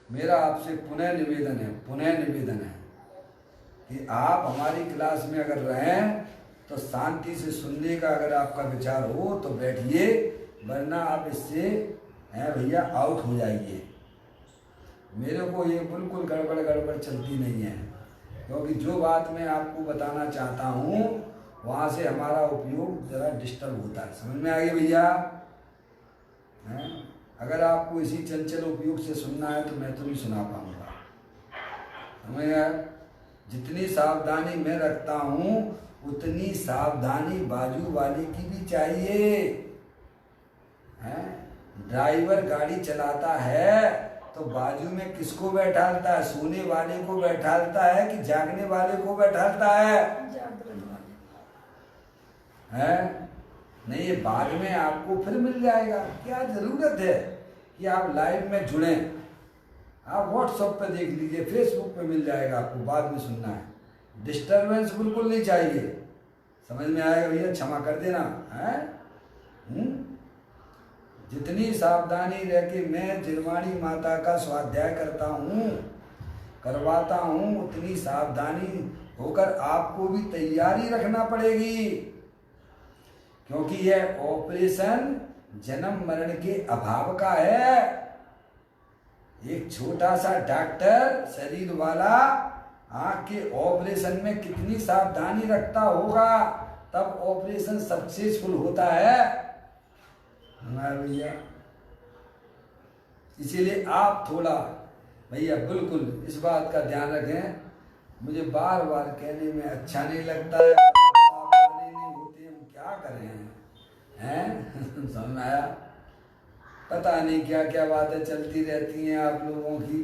मेरा आपसे पुनः निवेदन है कि आप हमारी क्लास में अगर रहें तो शांति से सुनने का अगर आपका विचार हो तो बैठिए, वरना आप इससे हैं भैया आउट हो जाइए। मेरे को ये बिल्कुल गड़बड़ चलती नहीं है, क्योंकि जो बात मैं आपको बताना चाहता हूँ वहाँ से हमारा उपयोग ज़रा डिस्टर्ब होता है। समझ में आ गई भैया? हैं? अगर आपको इसी चंचल उपयोग से सुनना है तो मैं तो नहीं सुना पाऊँगा। समझ आया? जितनी सावधानी मैं रखता हूँ उतनी सावधानी बाजू वाले की भी चाहिए। हैं? ड्राइवर गाड़ी चलाता है तो बाजू में किसको बैठालता है? सोने वाले को बैठालता है कि जागने वाले को बैठालता है? हैं? नहीं, ये बाद में आपको फिर मिल जाएगा। क्या जरूरत है कि आप लाइव में जुड़ें? आप व्हाट्सएप पे देख लीजिए, फेसबुक पे मिल जाएगा आपको, बाद में सुनना है। डिस्टर्बेंस बिल्कुल नहीं चाहिए। समझ में आएगा भैया? क्षमा कर देना है। जितनी सावधानी रह के मैं जिरवाणी माता का स्वाध्याय करवाता हूँ उतनी सावधानी होकर आपको भी तैयारी रखना पड़ेगी, क्योंकि यह ऑपरेशन जन्म मरण के अभाव का है। एक छोटा सा डॉक्टर शरीर वाला आंख के ऑपरेशन में कितनी सावधानी रखता होगा, तब ऑपरेशन सक्सेसफुल होता है हमारे भैया। इसीलिए आप थोड़ा भैया बिल्कुल इस बात का ध्यान रखें। मुझे बार बार कहने में अच्छा नहीं लगता है, नहीं होते, हम क्या करें हैं? समझ में आया? पता नहीं क्या क्या बातें चलती रहती हैं आप लोगों की।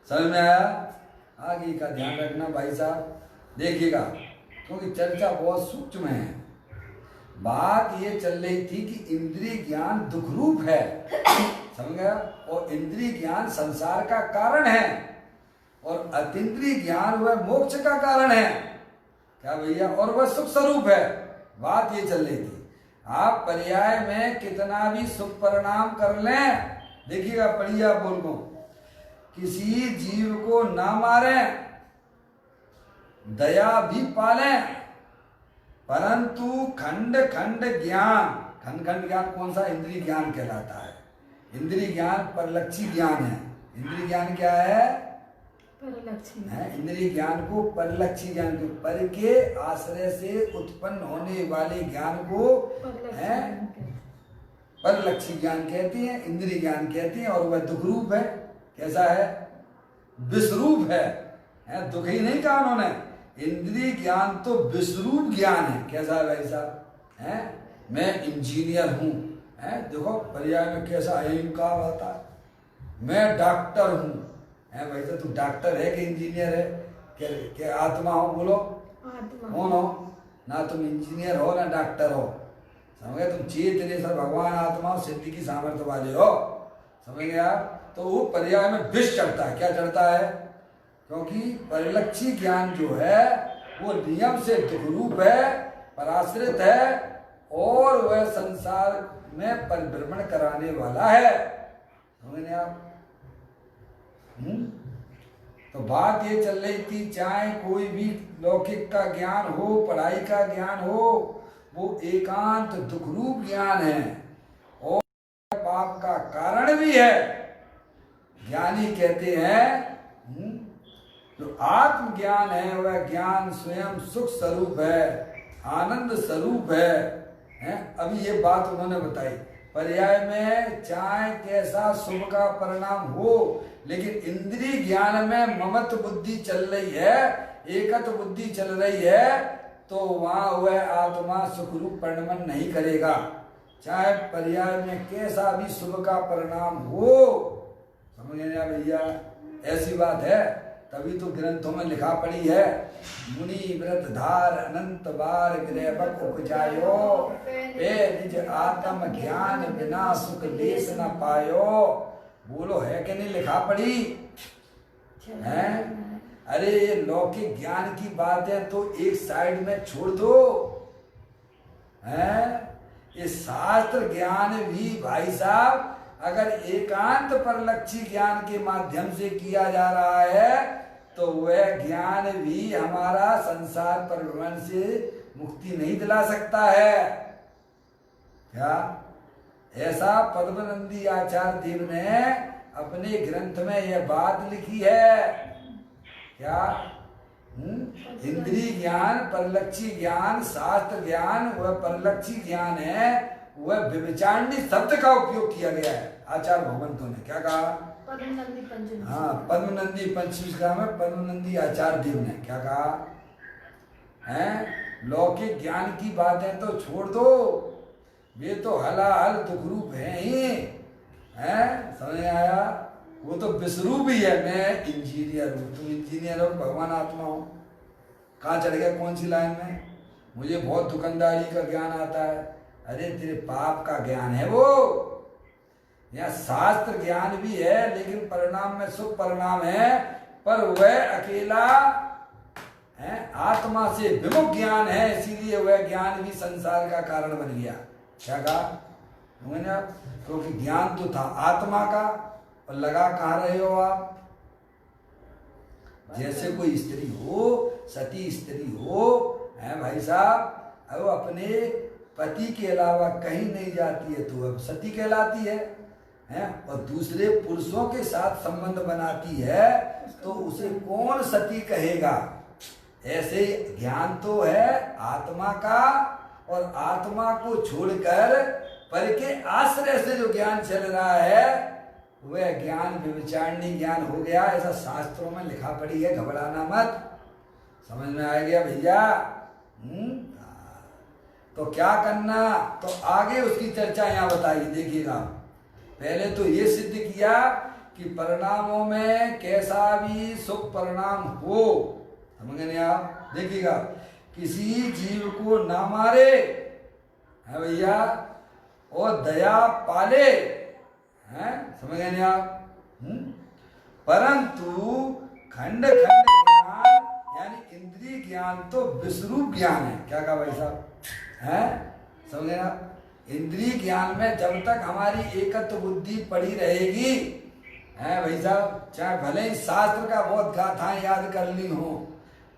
समझ में आया? आगे का ध्यान रखना भाई साहब। देखिएगा, क्योंकि चर्चा बहुत सूक्ष्म है। बात ये चल रही थी कि इंद्रिय ज्ञान दुख रूप है, समझ गया? और इंद्रिय ज्ञान संसार का कारण है और अतीन्द्रिय ज्ञान वह मोक्ष का कारण है। क्या भैया? और वह सुख स्वरूप है। बात ये चल रही थी। आप पर्याय में कितना भी सुख परिणाम कर लें, देखिएगा, पढ़िए आप बोल को, किसी जीव को ना मारें, दया भी पालें, परंतु खंड खंड ज्ञान कौन सा? इंद्रिय ज्ञान कहलाता है। इंद्रिय ज्ञान परलक्षी ज्ञान है। इंद्रिय ज्ञान क्या है? इंद्रिय ज्ञान को परलक्षी ज्ञान को, पर के आश्रय से उत्पन्न होने वाले ज्ञान को परलक्षी ज्ञान कहते हैं, इंद्रिय ज्ञान कहते हैं। और वह दुख रूप है। कैसा है? विषरूप है। दुख ही नहीं कहा उन्होंने। इंद्रिय ज्ञान तो विषरूप ज्ञान है। कैसा है भाई साहब? मैं इंजीनियर हूँ, देखो पर्याय में कैसा अहंकार आता है। मैं डॉक्टर हूँ, भाई साहब तू डॉक्टर है कि इंजीनियर है? क्या आत्मा हो? बोलो कौन हो? ना तुम इंजीनियर हो ना डॉक्टर हो। समझ गए? तुम चेतनेश्वर भगवान आत्मा हो, सिद्धि की सामर्थ्य वाले हो। समझ गए आप? तो वो पर्याय में विष चढ़ता है। क्या चढ़ता है? क्योंकि परिलक्षी ज्ञान जो है वो नियम से दुख रूप है, पराश्रित है, और वह संसार में परिभ्रमण कराने वाला है। समझे आप? तो बात ये चल रही थी, चाहे कोई भी लौकिक का ज्ञान हो, पढ़ाई का ज्ञान हो, वो एकांत दुख रूप ज्ञान है और पाप का कारण भी है। ज्ञानी कहते हैं जो आत्मज्ञान है वह ज्ञान स्वयं सुख स्वरूप है, आनंद स्वरूप है। अभी ये बात उन्होंने बताई। पर्याय में चाहे कैसा शुभ का परिणाम हो, लेकिन इंद्रिय ज्ञान में ममत बुद्धि चल रही है, एकत बुद्धि चल रही है, तो वहां वह आत्मा सुख रूप परिणमन नहीं करेगा। चाहे पर्याय में कैसा भी शुभ का परिणाम हो। समझ गए भैया? ऐसी बात है। तभी तो ग्रंथों में लिखा पड़ी है, मुनि व्रत धार अनंत बार ग्रहबक उपजायो, निज आत्म ज्ञान बिना सुख लेस न पायो। बोलो है कि नहीं लिखा पड़ी है? अरे ये लौकिक ज्ञान की बातें तो एक साइड में छोड़ दो, है ये शास्त्र ज्ञान भी भाई साहब अगर एकांत परलक्षी ज्ञान के माध्यम से किया जा रहा है तो वह ज्ञान भी हमारा संसार परिभ्रमण से मुक्ति नहीं दिला सकता है। क्या ऐसा पद्मनंदी आचार्य देव ने अपने ग्रंथ में यह बात लिखी है। क्या इंद्रिय ज्ञान, परलक्षी ज्ञान, शास्त्र ज्ञान, वह परलक्षी ज्ञान है, वह व्यभिचारिणी शब्द का उपयोग किया गया है आचार्य भगवंतों ने। क्या कहा? पद्मनंदी पंचमी। हाँ, पद्मनंदी पंचमी में पद्मनंदी आचार्य देव ने क्या कहा है? लौकिक ज्ञान की बातें तो छोड़ दो, वे तो हलाहल दुख रूप है ही है। समझ में आया? वो तो विश्वरूप ही है। मैं इंजीनियर हूँ, तुम इंजीनियर हो, भगवान आत्मा हो। कहाँ चढ़ गया? कौन सी लाइन में? मुझे बहुत दुकानदारी का ज्ञान आता है। अरे तेरे पाप का ज्ञान है वो। यहाँ शास्त्र ज्ञान भी है लेकिन परिणाम में शुभ परिणाम है, पर वह अकेला है, आत्मा से विमुख ज्ञान है, इसीलिए वह ज्ञान भी संसार का कारण बन गया। क्या कहा? क्योंकि ज्ञान तो था आत्मा का, और लगा कहाँ रहे हो आप? जैसे कोई स्त्री हो, सती स्त्री हो, है भाई साहब, अब अपने पति के अलावा कहीं नहीं जाती है तो अब सती कहलाती है, और दूसरे पुरुषों के साथ संबंध बनाती है तो उसे कौन सती कहेगा? ऐसे ज्ञान तो है आत्मा का, और आत्मा को छोड़कर पर के आश्रय से जो ज्ञान चल रहा है वह ज्ञान व्यभिचारिणी ज्ञान हो गया। ऐसा शास्त्रों में लिखा पड़ी है, घबराना मत। समझ में आ गया भैया? तो क्या करना? तो आगे उसकी चर्चा यहाँ बताइए, देखिएगा। पहले तो ये सिद्ध किया कि परिणामों में कैसा भी सुख परिणाम हो, समझ गए आप? देखिएगा, किसी जीव को ना मारे है भैया, और दया पाले, हैं? समझ गए आप? परंतु खंड खंड ज्ञान यानी इंद्रिय ज्ञान तो विश्वरूप ज्ञान है। क्या कहा भाई साहब? हैं? समझ गए आप? इंद्रिय ज्ञान में जब तक हमारी एकत्व बुद्धि पड़ी रहेगी, है भाई साहब, चाहे भले ही शास्त्र का बहुत गाथाएं याद कर ली हो,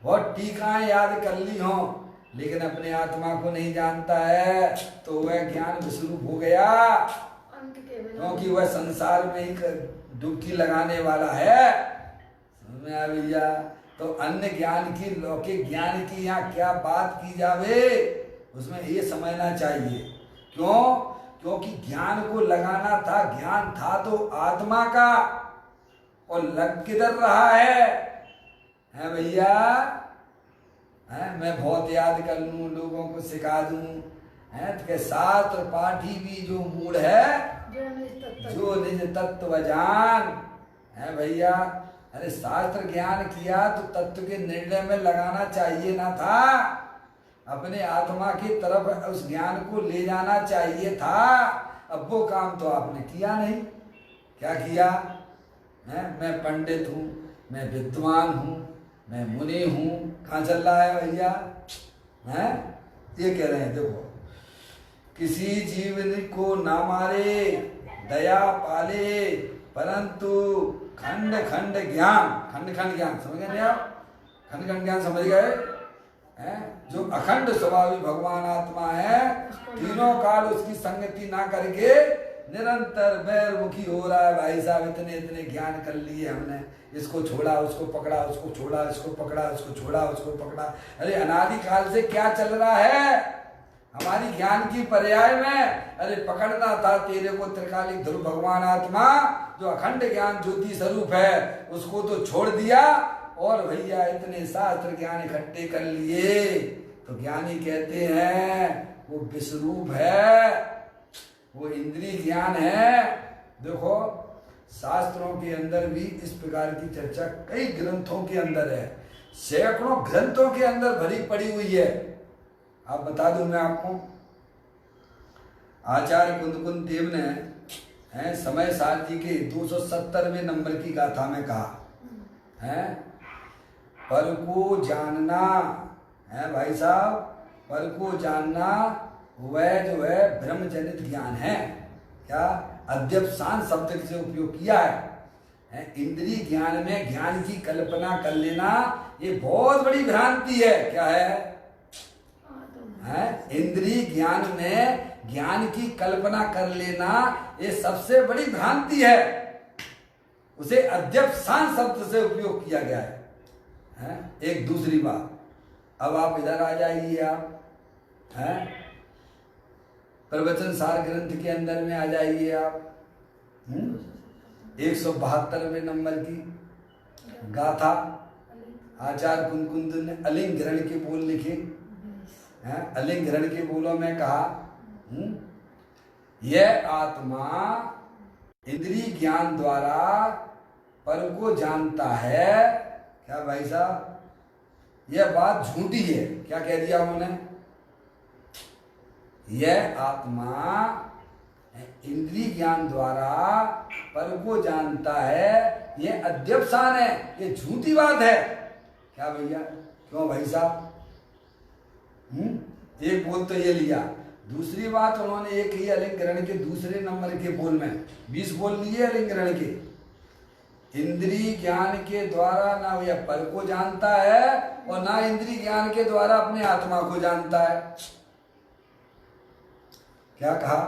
बहुत टीकाएं याद कर ली हो, लेकिन अपने आत्मा को नहीं जानता है तो वह ज्ञान विश्वरूप हो गया, क्योंकि वह संसार में ही डुबकी लगाने वाला है। समझ में आ भैया? तो अन्य ज्ञान की, लौकिक ज्ञान की यहाँ क्या बात की जावे, उसमें ये समझना चाहिए। क्यों? क्योंकि ज्ञान को लगाना था, ज्ञान था तो आत्मा का, और लग किधर रहा है भैया? मैं बहुत याद कर लूं, लोगों को सिखा दूं, तो शास्त्र पाठी भी जो मूड है, जो निज तत्व जान, है भैया। अरे शास्त्र ज्ञान किया तो तत्व के निर्णय में लगाना चाहिए ना था, अपने आत्मा की तरफ उस ज्ञान को ले जाना चाहिए था। अब वो काम तो आपने किया नहीं। क्या किया? मैं पंडित हूँ, मैं विद्वान हूँ, मैं मुनि हूँ। कहाँ चल रहा है भैया? ये कह रहे हैं, देखो, किसी जीवन को ना मारे, दया पाले, परंतु खंड खंड ज्ञान, खंड खंड ज्ञान समझ गए आप? खंड खंड ज्ञान समझ गए? जो अखंड स्वभावी भगवान आत्मा है, तीनों काल उसकी संगति ना करके निरंतर बैरमुखी हो रहा है भाई साहब। इतने इतने ज्ञान कर लिए हमने, इसको छोड़ा, उसको पकड़ा, उसको छोड़ा, इसको पकड़ा, उसको छोड़ा, उसको पकड़ा। अरे अनादि काल से क्या चल रहा है हमारी ज्ञान की पर्याय में? अरे पकड़ना था तेरे को त्रिकालिक ध्रुव भगवान आत्मा, जो अखंड ज्ञान ज्योति स्वरूप है, उसको तो छोड़ दिया, और भैया इतने शास्त्र ज्ञान इकट्ठे कर लिए। तो ज्ञानी कहते हैं वो विश्वरूप है, वो इंद्रिय ज्ञान है। देखो शास्त्रों के अंदर भी इस प्रकार की चर्चा कई ग्रंथों के अंदर है, सैकड़ों ग्रंथों के अंदर भरी पड़ी हुई है। आप बता दूं मैं आपको, आचार्य कुंद देव ने समय सार जी के 270वें नंबर की गाथा में कहा है, पर को जानना है भाई साहब, पर को जानना वह जो है ब्रह्म जनित ज्ञान है। क्या? अध्यवसान शब्द से उपयोग किया है। इंद्रिय ज्ञान में ज्ञान की कल्पना कर लेना ये बहुत बड़ी भ्रांति है। क्या है? इंद्रिय ज्ञान में ज्ञान की कल्पना कर लेना ये सबसे बड़ी भ्रांति है। उसे अध्यवसान शब्द से उपयोग किया गया है। एक दूसरी बात, अब आप इधर आ जाइए, आप प्रवचन सार ग्रंथ के अंदर में आ जाइए आप। 172वें नंबर की गाथा आचार्य कुंकुंद ने अलिंग ग्रहण के बोल लिखे। अलिंग ग्रहण के बोलों में कहा यह आत्मा इंद्रिय ज्ञान द्वारा पर को जानता है। क्या भाई साहब, यह बात झूठी है। क्या कह दिया उन्होंने? यह आत्मा इंद्रिय ज्ञान द्वारा पर को जानता है, यह अध्यवसान है, ये झूठी बात है। क्या भैया? क्यों भाई साहब? एक बोल तो ये लिया। दूसरी बात उन्होंने एक ही अलिंग ग्रहण के दूसरे नंबर के बोल में 20 बोल लिए अलिंग ग्रहण के। इंद्रिय ज्ञान के द्वारा ना यह पर को जानता है और ना इंद्रिय ज्ञान के द्वारा अपने आत्मा को जानता है। क्या कहा?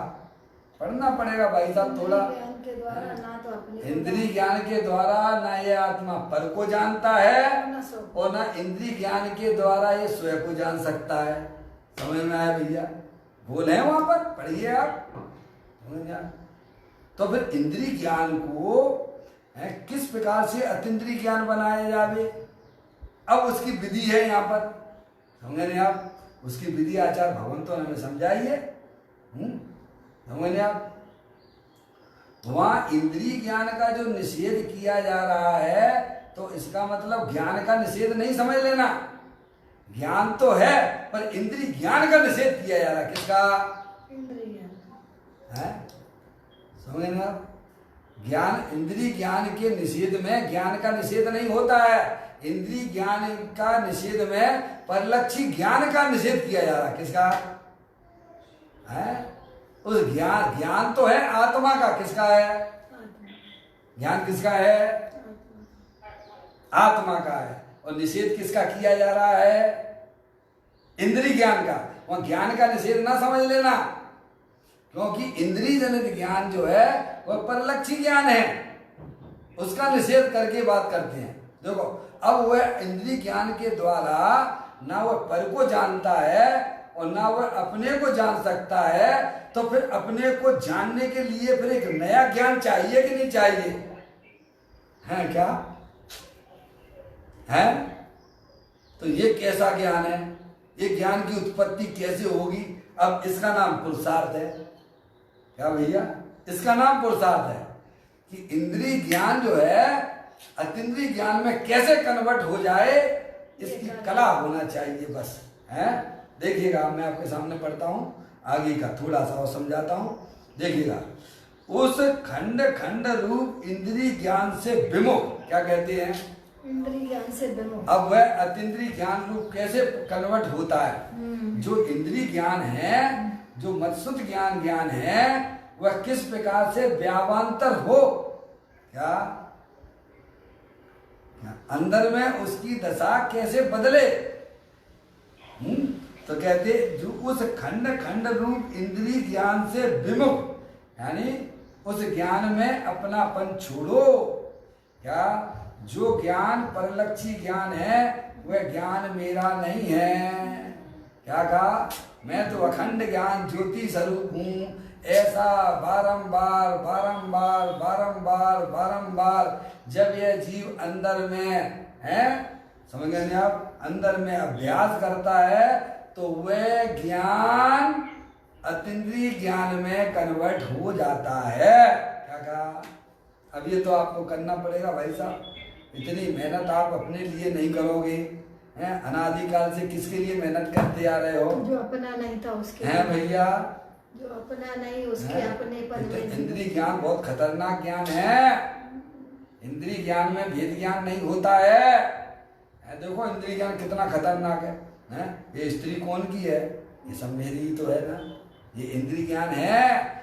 पढ़ना पड़ेगा भाई साहब थोड़ा। इंद्रिय ज्ञान के द्वारा ना ये आत्मा पर को जानता है और ना इंद्रिय ज्ञान के द्वारा ये स्वयं को जान सकता है। समझ में आया भैया? बोल है वहां पर, पढ़िए आप। तो फिर इंद्रिय ज्ञान को किस प्रकार से अतीन्द्रिय ज्ञान बनाया जावे, अब उसकी विधि है यहाँ पर। समझे आप? उसकी विधि आचार्य भगवंतों ने हमें समझाइए। समझे आप? वहां इंद्रिय ज्ञान का जो निषेध किया जा रहा है तो इसका मतलब ज्ञान का निषेध नहीं समझ लेना। ज्ञान तो है पर इंद्रिय ज्ञान का निषेध किया जा रहा है। किसका? इंद्रिय है। समझे ना? ज्ञान, इंद्रिय ज्ञान के निषेध में ज्ञान का निषेध नहीं होता है। इंद्रिय ज्ञान का निषेध में परलक्षी ज्ञान का निषेध किया जा रहा है। किसका है? उस ज्ञान तो है आत्मा का। किसका है? ज्ञान किसका है? आत्मा का है। और निषेध किसका किया जा रहा है? इंद्रिय ज्ञान का। वह ज्ञान का निषेध ना समझ लेना, क्योंकि इंद्रिय जनित ज्ञान जो है वह परलक्षी ज्ञान है, उसका निषेध करके बात करते हैं। देखो, अब वह इंद्रिय ज्ञान के द्वारा ना वह पर को जानता है और ना वह अपने को जान सकता है, तो फिर अपने को जानने के लिए फिर एक नया ज्ञान चाहिए कि नहीं चाहिए? है क्या? है? तो ये कैसा ज्ञान है? ये ज्ञान की उत्पत्ति कैसे होगी? अब इसका नाम पुरुषार्थ है। क्या भैया? इसका नाम पुरुषार्थ है कि इंद्रिय ज्ञान जो है अतीन्द्रिय ज्ञान में कैसे कन्वर्ट हो जाए, इसकी कला होना चाहिए बस। है? देखिएगा, मैं आपके सामने पढ़ता हूं, आगे का थोड़ा सा और समझाता हूं। देखिएगा, उस खंड खंड रूप इंद्रिय ज्ञान से विमुख, क्या कहते हैं? इंद्रिय ज्ञान से विमुख। अब वह अतीन्द्रिय ज्ञान रूप कैसे कन्वर्ट होता है? जो इंद्रिय ज्ञान है, जो मत्सुत ज्ञान है, वह किस प्रकार से व्यावांतर हो, क्या अंदर में उसकी दशा कैसे बदले। तो कहते जो उस खंड खंड रूप इंद्रिय ज्ञान से विमुख, यानी उस ज्ञान में अपनापन छोड़ो। क्या? जो ज्ञान परलक्षी ज्ञान है वह ज्ञान मेरा नहीं है। क्या कहा? मैं तो अखंड ज्ञान ज्योति स्वरूप हूं, ऐसा बारंबार बारंबार बारंबार बारंबार जब यह जीव अंदर में है, समझ गए आप, अंदर में अभ्यास करता है तो वह ज्ञान अतीन्द्रिय ज्ञान में कन्वर्ट हो जाता है। क्या कहा? अब ये तो आपको करना पड़ेगा भाई साहब। इतनी मेहनत आप अपने लिए नहीं करोगे, हैं? अनादिकाल से किसके लिए मेहनत करते आ रहे हो? जो अपना नहीं था उसके हैं भैया, जो अपना नहीं उसके अपने पर। इंद्रिय ज्ञान बहुत खतरनाक ज्ञान है। इंद्रिय ज्ञान में भेद ज्ञान नहीं होता है। देखो इंद्रिय ज्ञान कितना खतरनाक है। ये स्त्री कौन की है? ये सब मेरी ही तो है ना। ये इंद्रिय ज्ञान है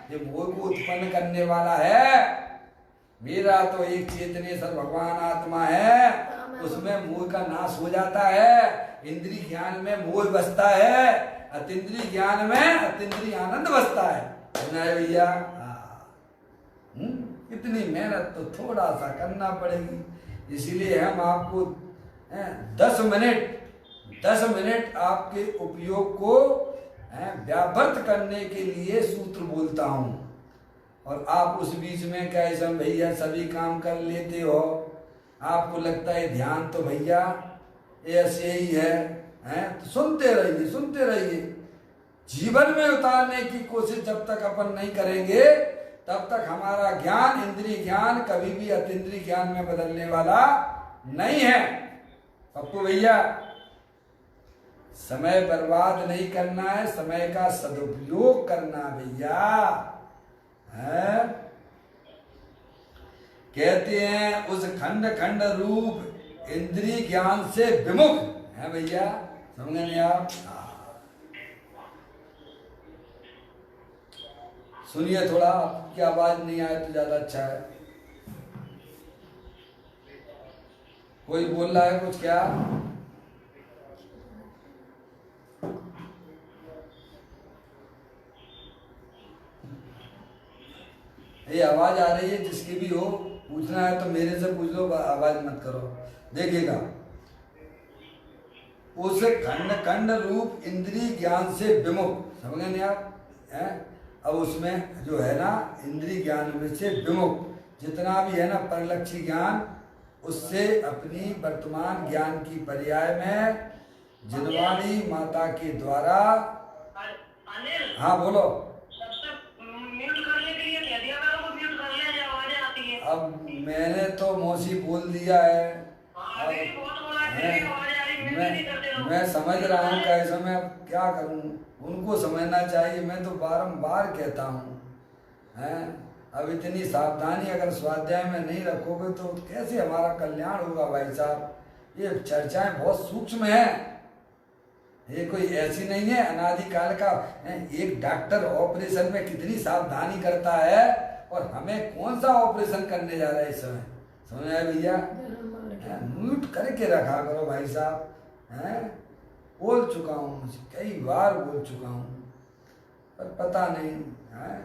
ये मोह को उत्पन्न करने वाला है। मेरा तो एक चेतनेश्वर भगवान आत्मा है, उसमें मोह का नाश हो जाता है। इंद्रिय ज्ञान में मोह बसता है, अतीन्द्रिय ज्ञान में अतीन्द्रिय आनंद बसता है। भैया इतनी मेहनत तो थोड़ा सा करना पड़ेगी। इसीलिए हम आपको 10 मिनट आपके उपयोग को व्यावर्त करने के लिए सूत्र बोलता हूं, और आप उस बीच में कैसे भैया सभी काम कर लेते हो। आपको लगता है ध्यान तो भैया ऐसे ही है तो सुनते रहिए। जीवन में उतारने की कोशिश जब तक अपन नहीं करेंगे तब तक हमारा ज्ञान, इंद्रिय ज्ञान कभी भी अतीन्द्रिय ज्ञान में बदलने वाला नहीं है। पप्पू भैया, समय बर्बाद नहीं करना है, समय का सदुपयोग करना भैया है। कहते हैं उस खंड खंड रूप इंद्रिय ज्ञान से विमुख है भैया, समझ नहीं आप? सुनिए थोड़ा, आपकी आवाज नहीं आए तो ज्यादा अच्छा है। कोई बोल रहा है कुछ क्या? ये आवाज आ रही है जिसकी भी हो, पूछना है तो मेरे से पूछ लो, आवाज मत करो। देखिएगा उस खंड खंड रूप इंद्रिय ज्ञान से विमुख, समझ नहीं आप? अब उसमें जो है ना इंद्रिय ज्ञान में से विमुख जितना भी है ना परलक्षी ज्ञान, उससे अपनी वर्तमान ज्ञान की पर्याय में जिनवाणी माता के द्वारा। हाँ बोलो। म्यूट करने के लिए कह दिया करो, म्यूट कर ले, आवाजें आती है। अब मैंने तो मौसी बोल दिया है। मैं समझ रहा हूँ कैसे, मैं क्या करूँ, उनको समझना चाहिए। मैं तो बारंबार कहता हूँ हैं, अब इतनी सावधानी अगर स्वाध्याय में नहीं रखोगे तो कैसे हमारा कल्याण होगा भाई साहब। ये चर्चाएं बहुत सूक्ष्म हैं, ये कोई ऐसी नहीं है अनादिकाल का। एक डॉक्टर ऑपरेशन में कितनी सावधानी करता है, और हमें कौन सा ऑपरेशन करने जा रहा है इस समय, समझ आया भैया? म्यूट करके रखा करो भाई साहब। बोल चुका हूँ, कई बार बोल चुका हूँ, पर पता नहीं है।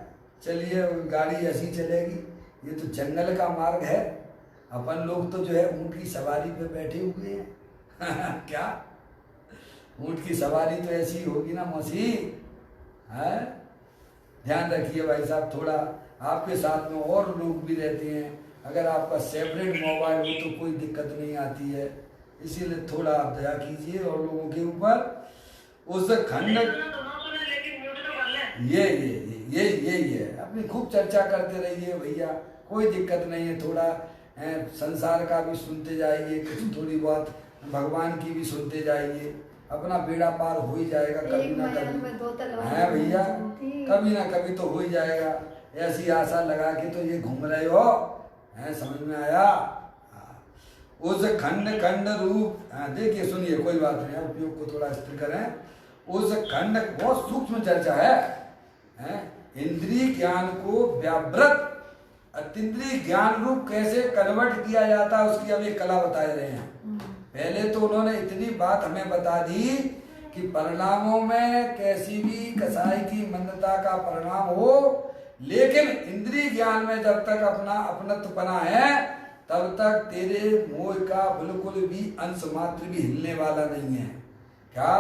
चलिए गाड़ी ऐसी चलेगी, ये तो जंगल का मार्ग है। अपन लोग तो जो है ऊँट की सवारी पे बैठे हुए हैं क्या ऊँट की सवारी तो ऐसी होगी ना मौसी है। ध्यान रखिए भाई साहब, थोड़ा आपके साथ में और लोग भी रहते हैं। अगर आपका सेपरेट मोबाइल हो तो कोई दिक्कत नहीं आती है, इसीलिए थोड़ा आप दया कीजिए और लोगों के ऊपर। उस खंड ये अपनी खूब चर्चा करते रहिए भैया, कोई दिक्कत नहीं है। थोड़ा संसार का भी सुनते जाइए, कुछ थोड़ी बहुत भगवान की भी सुनते जाइए, अपना बेड़ा पार हो ही जाएगा कभी ना कभी है भैया, कभी ना कभी तो हो ही जाएगा। ऐसी आशा लगा के तो ये घूम रहे हो है, समझ में आया? उस खंड खंड रूप, देखिए सुनिए, कोई बात नहीं, उपयोग को थोड़ा स्थिर करें। उस खंड बहुत सूक्ष्म चर्चा है। इंद्रिय ज्ञान को व्यावृत अतीन्द्रिय ज्ञान रूप कैसे कन्वर्ट किया जाता है, उसकी अब एक कला बता रहे हैं। पहले तो उन्होंने इतनी बात हमें बता दी कि परिणामों में कैसी भी कसाई की मंदता का परिणाम हो, लेकिन इंद्रिय ज्ञान में जब तक अपना अपनत्वपना है तब तक तेरे मोह का बिल्कुल भी अंश मात्र भी हिलने वाला नहीं है। क्या?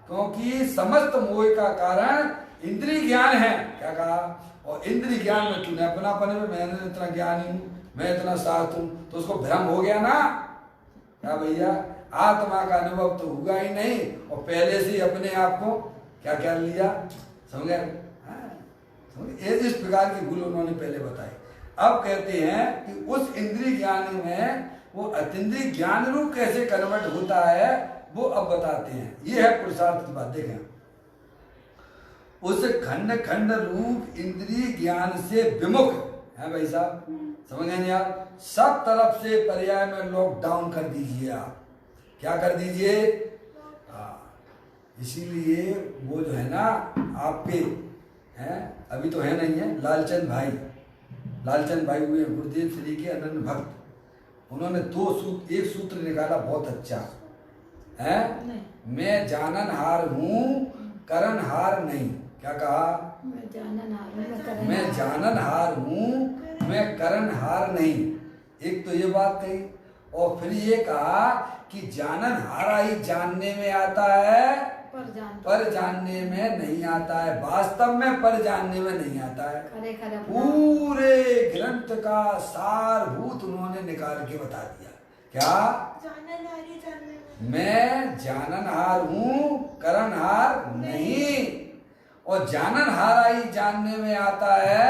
क्योंकि समस्त मोह का कारण इंद्रिय ज्ञान है। क्या कहा? और इंद्रिय ज्ञान में तूने अपनापन में, मैं इतना ज्ञानी हूँ, मैं इतना साथ हूँ, तो उसको भ्रम हो गया ना। क्या भैया? आत्मा का अनुभव तो हुआ ही नहीं, और पहले से ही अपने आप को क्या क्या लिया, समझे? इस प्रकार की भूल उन्होंने पहले बताई। अब कहते हैं कि उस इंद्रिय ज्ञान में वो अतीन्द्रिय ज्ञान रूप कैसे कन्वर्ट होता है, वो अब बताते हैं। ये है पुरुषार्थ की बात। देखें, उस खंड खंड रूप इंद्रिय ज्ञान से विमुख है भाई साहब, समझ नहीं आप? सब तरफ से पर्याय में लॉकडाउन कर दीजिए। आप क्या कर दीजिए? इसीलिए वो जो है ना आपके हैं, अभी तो है नहीं है, लालचंद भाई हुए गुरुदेव श्री के अनन्य भक्त। उन्होंने एक सूत्र निकाला बहुत अच्छा है, मैं जाननहार हूँ करनहार नहीं। क्या कहा? मैं जाननहार हूँ मैं करनहार नहीं। एक तो ये बात कही, और फिर ये कहा कि जाननहारा ही जानने में आता है, पर जानने में नहीं आता है। वास्तव में पर जानने में नहीं आता है। पूरे ग्रंथ का सारभूत उन्होंने निकाल के बता दिया। क्या? मैं जाननहार हूँ करनहार नहीं, और जाननहारा ही जानने में आता है,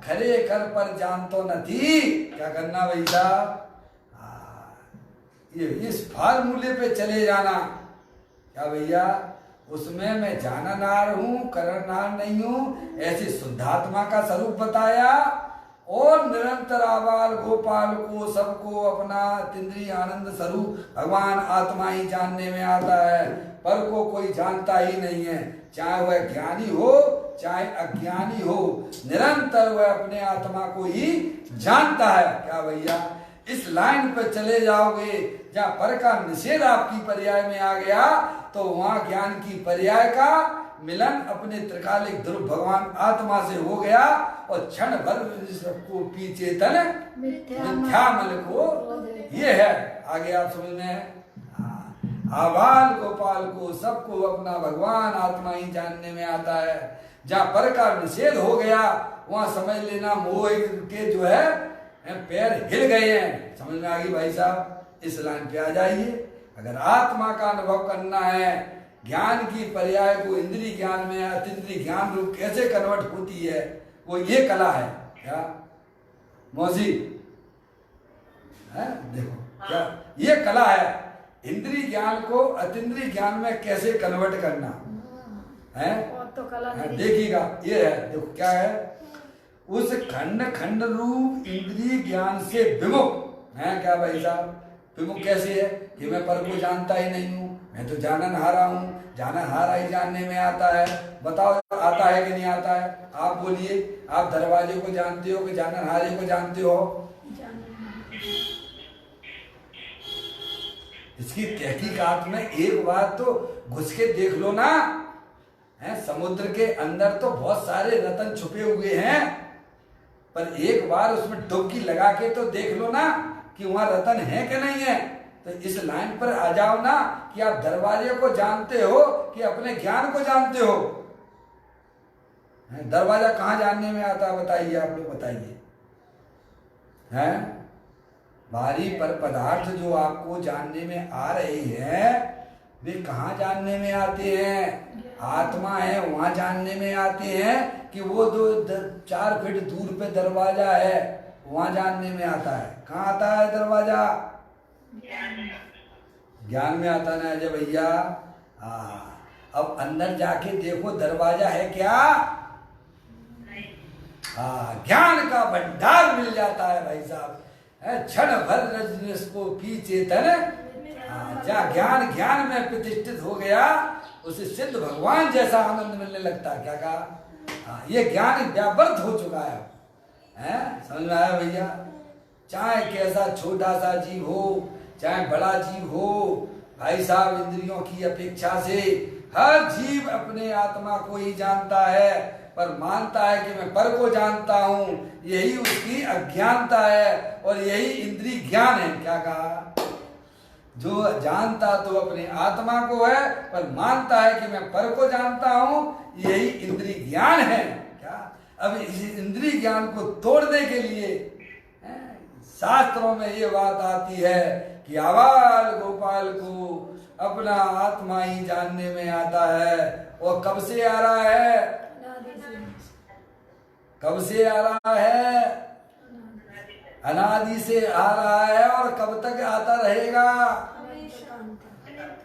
खरे कर पर जान तो नहीं। क्या करना भाई साहब? ये इस फार्मूले पे चले जाना। क्या भैया? उसमें मैं जाननहार हूँ करनहार नहीं हूँ, ऐसे शुद्धात्मा का स्वरूप बताया, और निरंतर आबाल गोपाल को सबको अपना इंद्रिय आनंद स्वरूप भगवान आत्मा ही जानने में आता है, पर को कोई जानता ही नहीं है। चाहे वह ज्ञानी हो चाहे अज्ञानी हो, निरंतर वह अपने आत्मा को ही जानता है। क्या भैया? इस लाइन पर चले जाओगे, जहाँ पर का निषेध आपकी पर्याय में आ गया, तो वहां ज्ञान की पर्याय का मिलन अपने त्रिकालिक ध्रुव भगवान आत्मा से हो गया, और क्षण भर सबको पीछे तन मिथ्यामल को ये है। आगे आप समझ में आबाल गोपाल को सबको अपना भगवान आत्मा ही जानने में आता है। जहाँ पर का निषेध हो गया, वहां समझ लेना मोह के जो है पैर हिल गए हैं। समझ में आ गई भाई साहब? इस लाइन पे आ जाइए। अगर आत्मा का अनुभव करना है, ज्ञान की पर्याय को इंद्रिय ज्ञान में अतीन्द्रिय ज्ञान रूप कैसे कन्वर्ट होती है, वो ये कला है। क्या मौसी है? देखो क्या ये कला है, इंद्रिय ज्ञान को अतीन्द्रिय ज्ञान में कैसे कन्वर्ट करना है। तो कला देखिएगा, ये है, देखो क्या है, उस खंड खंड रूप इंद्रिय ज्ञान से विमुख है। क्या भाई साहब? विमुख कैसे है कि मैं पर को जानता ही नहीं हूँ, मैं तो जाननहारा हूँ, जाननहारा ही जानने में आता है। बताओ आता है कि नहीं आता है? आप बोलिए, आप दरवाजे को जानते हो कि जाननहारे को जानते हो? इसकी तहकीकात में एक बात तो घुस के देख लो ना, है समुद्र के अंदर तो बहुत सारे रतन छुपे हुए हैं, पर एक बार उसमें डुबकी लगा के तो देख लो ना कि वहां रतन है कि नहीं है। तो इस लाइन पर आ जाओ ना कि आप दरवाजे को जानते हो कि अपने ज्ञान को जानते हो। दरवाजा कहाँ जानने में आता है बताइए, आप लोग बताइए। हैं भारी पर पदार्थ जो आपको जानने में आ रहे हैं, वे कहाँ जानने में आते हैं? आत्मा है वहां जानने में आते हैं, कि वो 4 फीट दूर पे दरवाजा है वहां जानने में आता है। कहाँ आता है दरवाजा? ज्ञान में आता ना जब भैया। अब अंदर जाके देखो दरवाजा है क्या? ज्ञान का भंडार मिल जाता है भाई साहब। क्षण भर रजनीश को पीछे तन, जहाँ ज्ञान में प्रतिष्ठित हो गया, उसे सिद्ध भगवान जैसा आनंद मिलने लगता है। क्या कहा? ये ज्ञान व्यावर्त हो चुका है। समझ में आया भैया? चाहे कैसा छोटा सा जीव हो चाहे बड़ा जीव हो, भाई साहब इंद्रियों की अपेक्षा से हर जीव अपने आत्मा को ही जानता है, पर मानता है कि मैं पर को जानता हूँ। यही उसकी अज्ञानता है और यही इंद्रिय ज्ञान है। क्या कहा? जो जानता तो अपने आत्मा को है, पर मानता है कि मैं पर को जानता हूँ, यही इंद्रिय ज्ञान है। क्या? अब इस इंद्रिय ज्ञान को तोड़ने के लिए शास्त्रों में ये बात आती है कि आबाल गोपाल को अपना आत्मा ही जानने में आता है। और कब से आ रहा है? कब से आ रहा है? अनादि से आ रहा है। और कब तक आता रहेगा?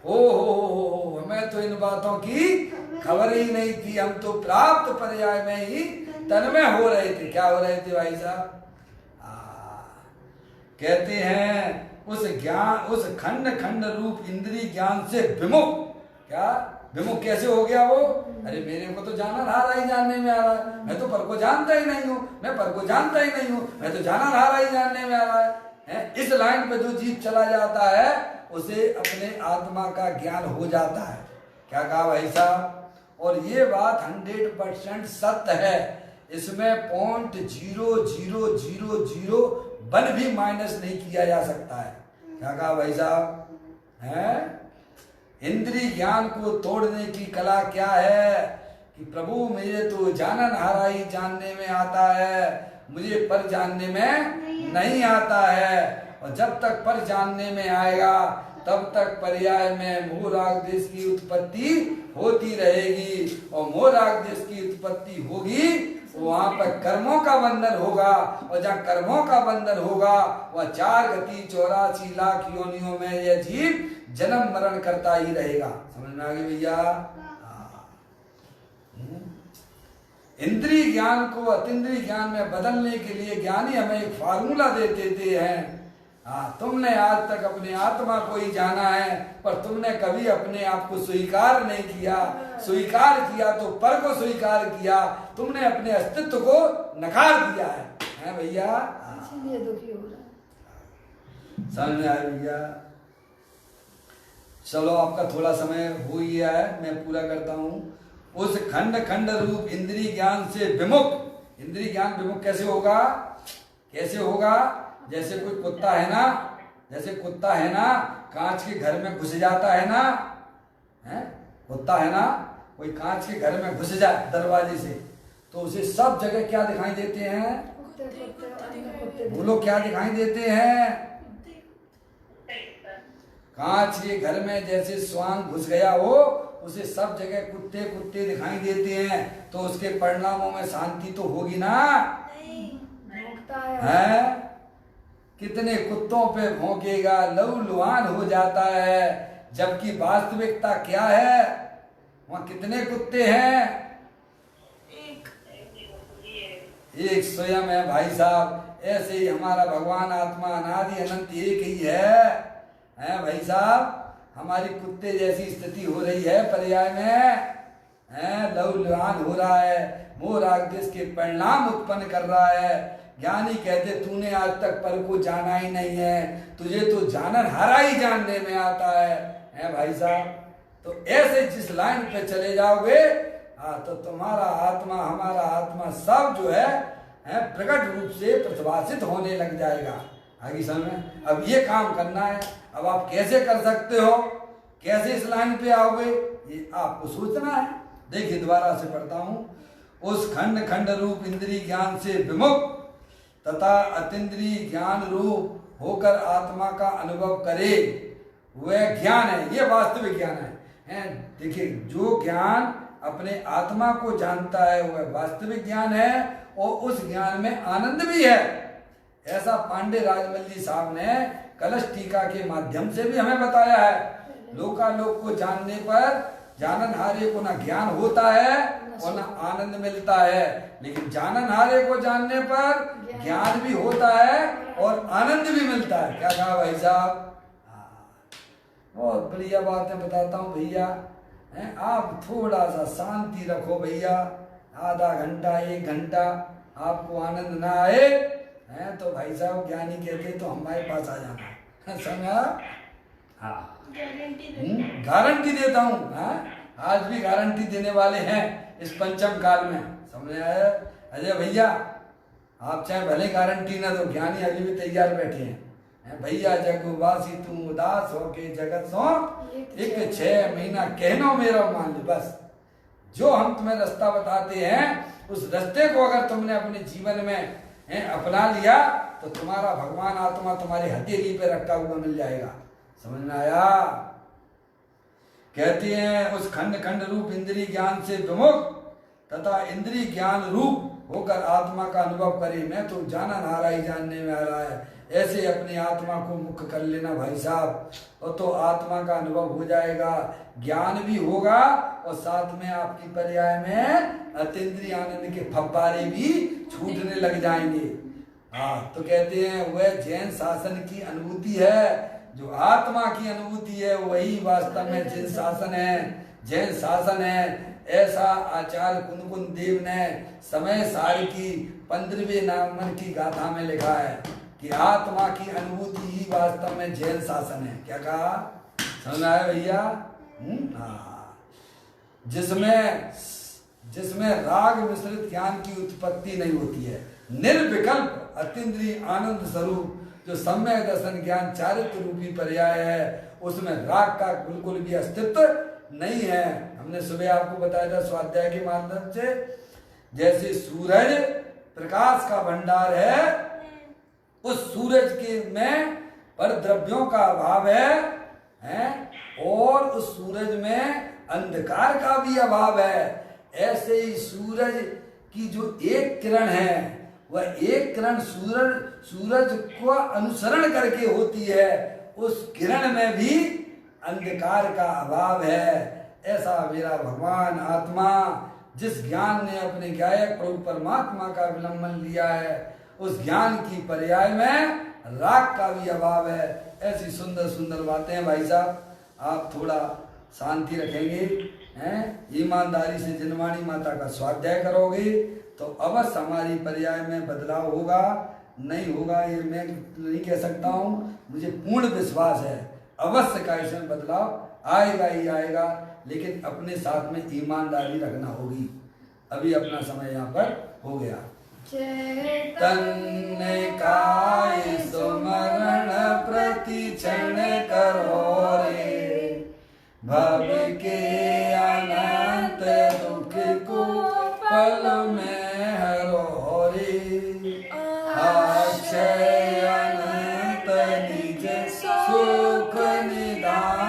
ओ हमें तो इन बातों की खबर ही नहीं थी। हम तो प्राप्त पर्याय में ही तन्मय हो रहे थे। क्या हो रहे थे भाई साहब? कहते हैं उस ज्ञान, उस खंड खंड रूप इंद्रिय ज्ञान से विमुख। क्या? विमुख कैसे हो गया वो? अरे मेरे को तो जाना हारा ही जानने में आ रहा है, मैं तो पर को जानता ही नहीं हूँ, मैं पर को जानता ही नहीं हूँ, मैं तो जाना हारा ही जानने में आ रहा है। इस लाइन पे जो जीव चला जाता है उसे अपने आत्मा का ज्ञान हो जाता है। क्या कहा भाई साहब? और ये बात 100% सत्य है, इसमें 0.0000 भी माइनस नहीं किया जा सकता है। क्या कहा भाई साहब? है इंद्रिय ज्ञान को तोड़ने की कला क्या है कि प्रभु मुझे तो जानन हारा ही जानने में आता है, मुझे पर जानने में नहीं आता है। और जब तक पर जानने में आएगा तब तक पर्याय में मोह राग देश की उत्पत्ति होती रहेगी, और मोह राग देश की उत्पत्ति होगी वहां पर कर्मों का बंधन होगा, और जहाँ कर्मों का बंधन होगा वह 4 गति 84 लाख योनियों में यह जीव जन्म मरण करता ही रहेगा। समझ में आ गई भैया? इंद्रिय ज्ञान को अतीन्द्रिय ज्ञान में बदलने के लिए ज्ञानी हमें एक फार्मूला दे देते हैं। तुमने आज तक अपने आत्मा को ही जाना है, पर तुमने कभी अपने आप को स्वीकार नहीं किया। स्वीकार किया तो पर को स्वीकार किया, तुमने अपने अस्तित्व को नकार दिया है भैया? इसीलिए दुखी हो रहा है। समझ में आया भैया? चलो आपका थोड़ा समय हो ही गया है, मैं पूरा करता हूँ। उस खंड खंड रूप इंद्रिय ज्ञान से विमुख, इंद्रिय ज्ञान विमुख कैसे होगा? कैसे होगा? जैसे कोई कुत्ता है ना, जैसे कुत्ता है ना कांच के घर में घुस जाता है ना, है कुत्ता है ना, कोई कांच के घर में घुस जाए दरवाजे से, तो उसे सब जगह क्या दिखाई देते हैं? बोलो क्या दिखाई देते हैं? कांच के घर में जैसे स्वांग घुस गया हो, उसे सब जगह कुत्ते कुत्ते दिखाई देते हैं, तो उसके परिणामों में शांति तो होगी ना? है कितने कुत्तों पे भौंकेगा, लहूलुहान हो जाता है, जबकि वास्तविकता क्या है? वहां कितने कुत्ते हैं? एक स्वयं है भाई साहब। ऐसे ही हमारा भगवान आत्मा अनादि अनंत एक ही है भाई साहब। हमारी कुत्ते जैसी स्थिति हो रही है पर्याय में, लहूलुहान हो रहा है, मोह राग देश के परिणाम उत्पन्न कर रहा है। ज्ञानी कहते तूने आज तक पर को जाना ही नहीं है, तुझे तो जानन हारा ही जानने में आता है भाई साहब। तो ऐसे जिस लाइन पे चले जाओगे तो तुम्हारा आत्मा हमारा आत्मा सब जो है प्रकट रूप से प्रतिभाषित होने लग जाएगा। आगे समय अब ये काम करना है। अब आप कैसे कर सकते हो, कैसे इस लाइन पे आओगे, ये आपको सोचना है। देखिए दोबारा से पढ़ता हूं। उस खंड खंड रूप इंद्रिय ज्ञान से विमुख तथा अतीन्द्रिय ज्ञान रूप होकर आत्मा का अनुभव करे, वह ज्ञान है। ये वास्तविक ज्ञान है। देखिए जो ज्ञान अपने आत्मा को जानता है वह वास्तविक ज्ञान है, और उस ज्ञान में आनंद भी है। ऐसा पांडे राजमल जी साहब ने कलश टीका के माध्यम से भी हमें बताया है। लोकालोक को जानने पर जानन हारे को ना ज्ञान होता है और ना आनंद मिलता है, लेकिन जानन हारे को जानने पर ज्ञान भी होता है और आनंद भी मिलता है। क्या कहा भाई साहब? बहुत बढ़िया बातें बताता हूँ भैया। आप थोड़ा सा शांति रखो भैया, आधा घंटा 1 घंटा आपको आनंद ना आए तो भाई साहब ज्ञानी कहते तो हमारे पास आ जाना। समझा? हाँ गारंटी देता हूँ। आज भी गारंटी देने वाले हैं इस पंचम काल में। समझ आया? अजय भैया आप चाहे भले गारंटी ना दो, ज्ञानी अभी भी तैयार बैठे हैं। भैया जगवासी तुम उदास हो के जगत सो एक 6 महीना कहनो मेरा मान लो। बस जो हम तुम्हें रास्ता बताते हैं उस रास्ते को अगर तुमने अपने जीवन में अपना लिया तो तुम्हारा भगवान आत्मा तुम्हारी हथेली पे रखा हुआ मिल जाएगा। समझ में आया? कहते हैं उस खंड खंड रूप इंद्रिय ज्ञान से विमुख तथा इंद्रिय ज्ञान रूप होकर आत्मा का अनुभव करे। मैं तो जाना नारा ही जानने में आ रहा है। ऐसे अपनी आत्मा को मुक्त कर लेना भाई साहब, और तो आत्मा का अनुभव हो जाएगा, ज्ञान भी होगा, और साथ में आपकी पर्याय में अतीन्द्रिय आनंद के फव्वारे भी छूटने लग जाएंगे। तो कहते हैं वह जैन शासन की अनुभूति है। जो आत्मा की अनुभूति है वही वास्तव में जिन शासन है। जैन शासन है। ऐसा आचार्य कुंदकुंद देव ने समय सार की 15वें नंबर की गाथा में लिखा है कि आत्मा की अनुभूति ही वास्तव में जैन शासन है। क्या कहा, समझ में आया भैया? हाँ, जिसमें राग मिश्रित ज्ञान की उत्पत्ति नहीं होती है, निर्विकल्प अतीन्द्रिय आनंद स्वरूप जो सम्यक दर्शन ज्ञान चारित्र रूपी पर्याय है, उसमें राग का बिल्कुल भी अस्तित्व नहीं है। हमने सुबह आपको बताया था स्वाध्याय के माध्यम से, जैसे सूरज प्रकाश का भंडार है, उस सूरज के में पर द्रव्यों का अभाव है और उस सूरज में अंधकार का भी अभाव है। ऐसे ही सूरज की जो एक किरण है, वह एक किरण सूरज को अनुसरण करके होती है, उस किरण में भी अंधकार का अभाव है। ऐसा मेरा भगवान आत्मा जिस ज्ञान ने अपने गायक प्रभु परमात्मा का अवलंबन लिया है, उस ज्ञान की पर्याय में राग का भी अभाव है। ऐसी सुंदर सुंदर बातें हैं भाई साहब। आप थोड़ा शांति रखेंगे हैं, ईमानदारी से जिनवाणी माता का स्वाध्याय करोगे तो अवश्य हमारी पर्याय में बदलाव होगा। नहीं होगा ये मैं नहीं कह सकता हूँ, मुझे पूर्ण विश्वास है अवश्य का इसमें बदलाव आएगा ही आएगा, लेकिन अपने साथ में ईमानदारी रखना होगी। अभी अपना समय यहाँ पर हो गया। चैतन्य काय सुमरण प्रति क्षण करो रे, भव के अनंत दुख को पल में हरो रे, अक्षय अनंत निज सुख निदान